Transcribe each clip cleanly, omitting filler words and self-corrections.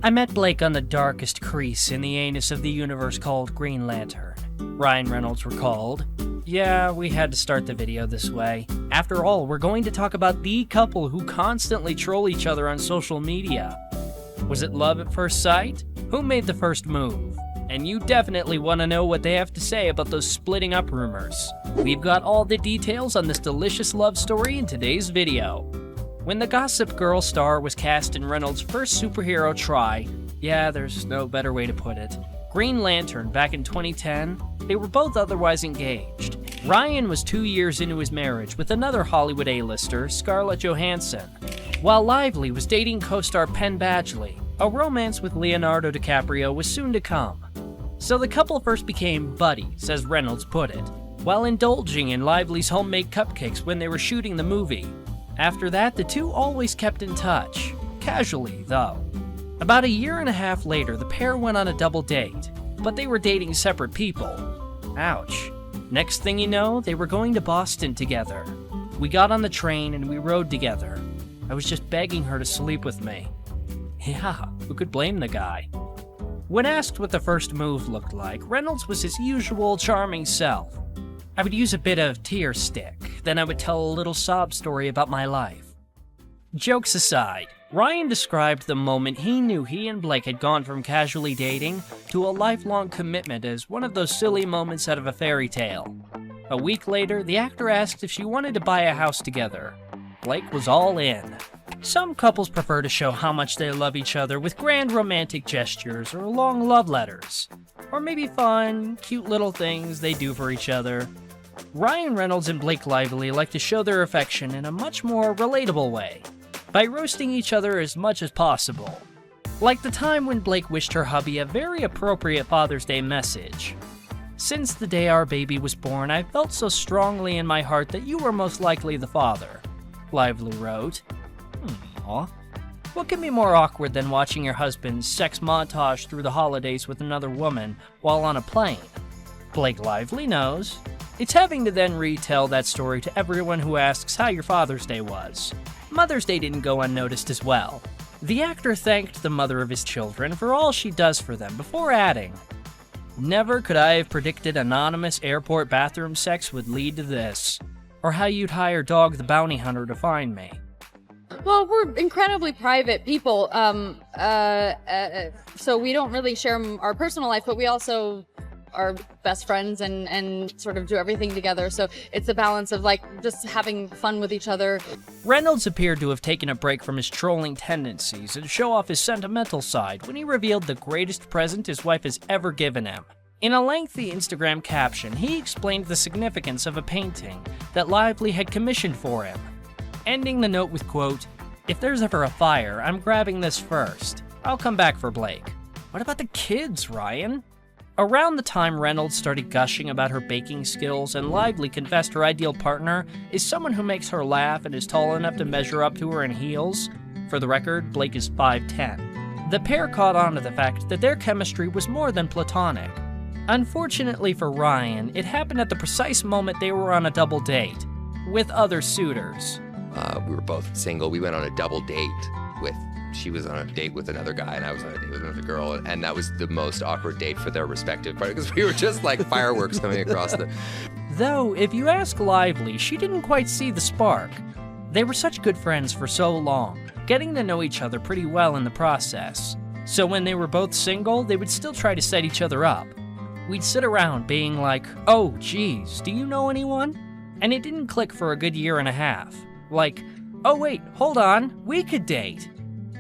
I met Blake on the darkest crease in the anus of the universe called Green Lantern. Ryan Reynolds recalled. Yeah, we had to start the video this way. After all, we're going to talk about the couple who constantly troll each other on social media. Was it love at first sight? Who made the first move? And you definitely want to know what they have to say about those splitting up rumors. We've got all the details on this delicious love story in today's video. When the Gossip Girl star was cast in Reynolds' first superhero try, yeah, there's no better way to put it, Green Lantern back in 2010, they were both otherwise engaged. Ryan was 2 years into his marriage with another Hollywood A-lister, Scarlett Johansson, while Lively was dating co-star Penn Badgley. A romance with Leonardo DiCaprio was soon to come. So the couple first became buddies, as Reynolds put it, while indulging in Lively's homemade cupcakes when they were shooting the movie. After that, the two always kept in touch, casually though. About a year and a half later, the pair went on a double date, but they were dating separate people. Ouch. Next thing you know, they were going to Boston together. We got on the train and we rode together. I was just begging her to sleep with me. Yeah, who could blame the guy? When asked what the first move looked like, Reynolds was his usual charming self. I would use a bit of tear stick, then I would tell a little sob story about my life. Jokes aside, Ryan described the moment he knew he and Blake had gone from casually dating to a lifelong commitment as one of those silly moments out of a fairy tale. A week later, the actor asked if she wanted to buy a house together. Blake was all in. Some couples prefer to show how much they love each other with grand romantic gestures or long love letters, or maybe fun, cute little things they do for each other. Ryan Reynolds and Blake Lively like to show their affection in a much more relatable way, by roasting each other as much as possible. Like the time when Blake wished her hubby a very appropriate Father's Day message. Since the day our baby was born, I felt so strongly in my heart that you were most likely the father, Lively wrote. Aw. What can be more awkward than watching your husband's sex montage through the holidays with another woman while on a plane? Blake Lively knows. It's having to then retell that story to everyone who asks how your Father's Day was. Mother's Day didn't go unnoticed as well. The actor thanked the mother of his children for all she does for them before adding, "Never could I have predicted anonymous airport bathroom sex would lead to this, or how you'd hire Dog the Bounty Hunter to find me." Well, we're incredibly private people, so we don't really share our personal life, but we also are best friends and sort of do everything together, so it's a balance of like just having fun with each other. Reynolds appeared to have taken a break from his trolling tendencies and show off his sentimental side when he revealed the greatest present his wife has ever given him. In a lengthy Instagram caption, he explained the significance of a painting that Lively had commissioned for him, ending the note with, quote, "If there's ever a fire, I'm grabbing this first. I'll come back for Blake." What about the kids, Ryan? Around the time Reynolds started gushing about her baking skills and Lively confessed her ideal partner is someone who makes her laugh and is tall enough to measure up to her in heels. For the record, Blake is 5'10". The pair caught on to the fact that their chemistry was more than platonic. Unfortunately for Ryan, it happened at the precise moment they were on a double date with other suitors. We were both single. We went on a double date she was on a date with another guy and I was on a date with another girl, and that was the most awkward date for their respective partners because we were just like fireworks coming across the... Though, if you ask Lively, she didn't quite see the spark. They were such good friends for so long, getting to know each other pretty well in the process. So when they were both single, they would still try to set each other up. We'd sit around being like, "Oh, geez, do you know anyone?" And it didn't click for a good year and a half. Like, "Oh wait, hold on, we could date."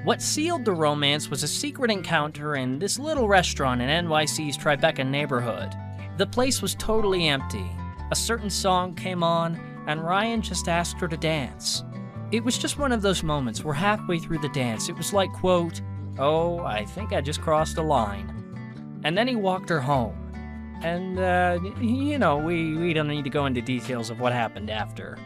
What sealed the romance was a secret encounter in this little restaurant in NYC's Tribeca neighborhood. The place was totally empty. A certain song came on, and Ryan just asked her to dance. It was just one of those moments where halfway through the dance, it was like, quote, "Oh, I think I just crossed a line." And then he walked her home. And, we don't need to go into details of what happened after.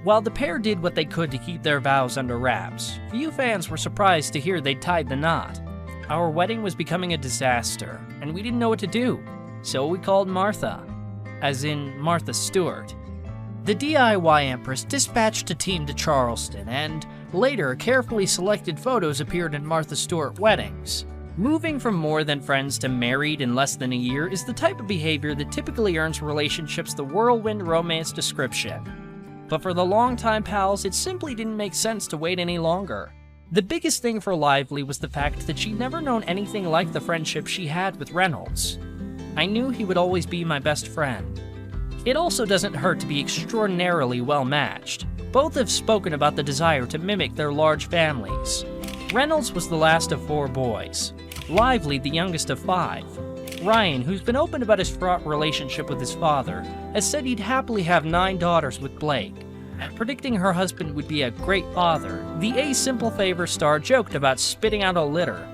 While the pair did what they could to keep their vows under wraps, few fans were surprised to hear they'd tied the knot. Our wedding was becoming a disaster, and we didn't know what to do, so we called Martha, as in Martha Stewart. The DIY Empress dispatched a team to Charleston, and Later, carefully selected photos appeared in Martha Stewart weddings. Moving from more than friends to married in less than a year is the type of behavior that typically earns relationships the whirlwind romance description. But for the longtime pals, it simply didn't make sense to wait any longer. The biggest thing for Lively was the fact that she'd never known anything like the friendship she had with Reynolds. I knew he would always be my best friend. It also doesn't hurt to be extraordinarily well matched. Both have spoken about the desire to mimic their large families. Reynolds was the last of 4 boys. Lively, the youngest of 5. Ryan, who's been open about his fraught relationship with his father, has said he'd happily have 9 daughters with Blake. Predicting her husband would be a great father, the A Simple Favor star joked about spitting out a litter.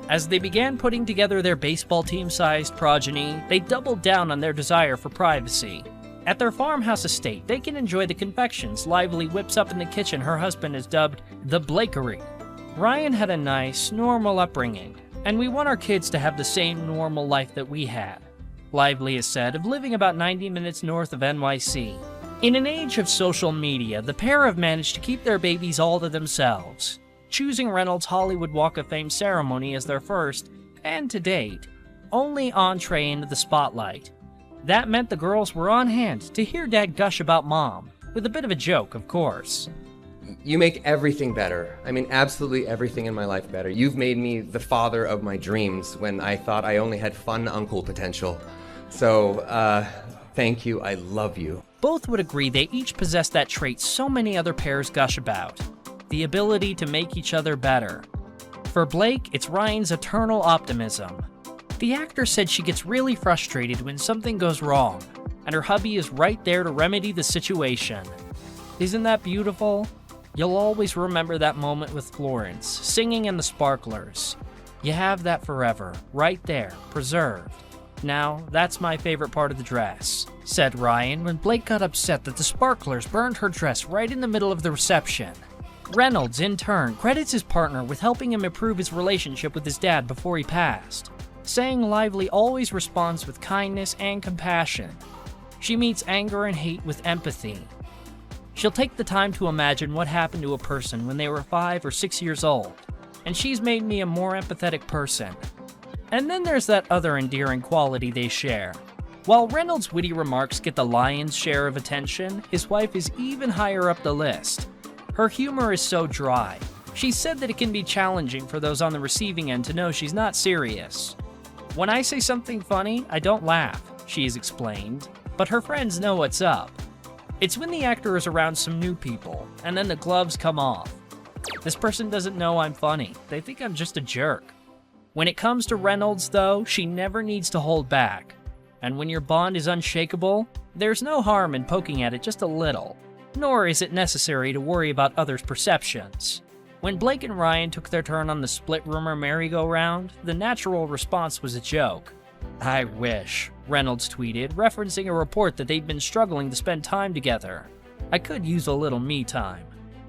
As they began putting together their baseball team-sized progeny, they doubled down on their desire for privacy. At their farmhouse estate, they can enjoy the confections Lively whips up in the kitchen her husband has dubbed the Blakery. Ryan had a nice, normal upbringing, and we want our kids to have the same normal life that we had. Lively is said of living about 90 minutes north of NYC. In an age of social media, the pair have managed to keep their babies all to themselves, choosing Reynolds' Hollywood Walk of Fame ceremony as their first, and to date, only entree into the spotlight. That meant the girls were on hand to hear Dad gush about Mom, with a bit of a joke, of course. You make everything better. I mean, absolutely everything in my life better. You've made me the father of my dreams when I thought I only had fun uncle potential. So, thank you. I love you. Both would agree they each possess that trait so many other pairs gush about, the ability to make each other better. For Blake, it's Ryan's eternal optimism. The actor said she gets really frustrated when something goes wrong, and her hubby is right there to remedy the situation. Isn't that beautiful? You'll always remember that moment with Florence, singing in the Sparklers. You have that forever, right there, preserved. Now, that's my favorite part of the dress, said Ryan when Blake got upset that the Sparklers burned her dress right in the middle of the reception. Reynolds, in turn, credits his partner with helping him improve his relationship with his dad before he passed, saying Lively always responds with kindness and compassion. She meets anger and hate with empathy. She'll take the time to imagine what happened to a person when they were 5 or 6 years old, and she's made me a more empathetic person. And then there's that other endearing quality they share. While Reynolds' witty remarks get the lion's share of attention, his wife is even higher up the list. Her humor is so dry. She said that it can be challenging for those on the receiving end to know she's not serious. When I say something funny, I don't laugh, she has explained, but her friends know what's up. It's when the actor is around some new people, and then the gloves come off. This person doesn't know I'm funny. They think I'm just a jerk. When it comes to Reynolds, though, she never needs to hold back. And when your bond is unshakable, there's no harm in poking at it just a little. Nor is it necessary to worry about others' perceptions. When Blake and Ryan took their turn on the split rumor merry-go-round, the natural response was a joke. I wish, Reynolds tweeted, referencing a report that they'd been struggling to spend time together. I could use a little me time.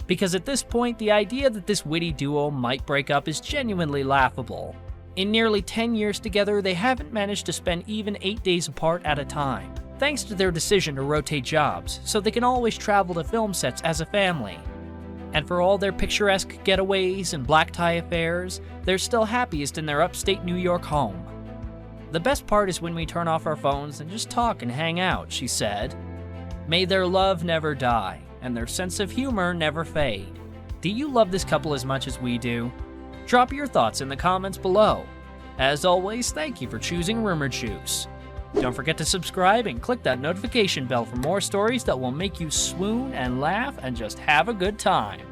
Because at this point, the idea that this witty duo might break up is genuinely laughable. In nearly 10 years together, they haven't managed to spend even 8 days apart at a time, thanks to their decision to rotate jobs, so they can always travel to film sets as a family. And for all their picturesque getaways and black tie affairs, they're still happiest in their upstate New York home. The best part is when we turn off our phones and just talk and hang out, she said. May their love never die, and their sense of humor never fade. Do you love this couple as much as we do? Drop your thoughts in the comments below. As always, thank you for choosing Rumour Juice. Don't forget to subscribe and click that notification bell for more stories that will make you swoon and laugh and just have a good time.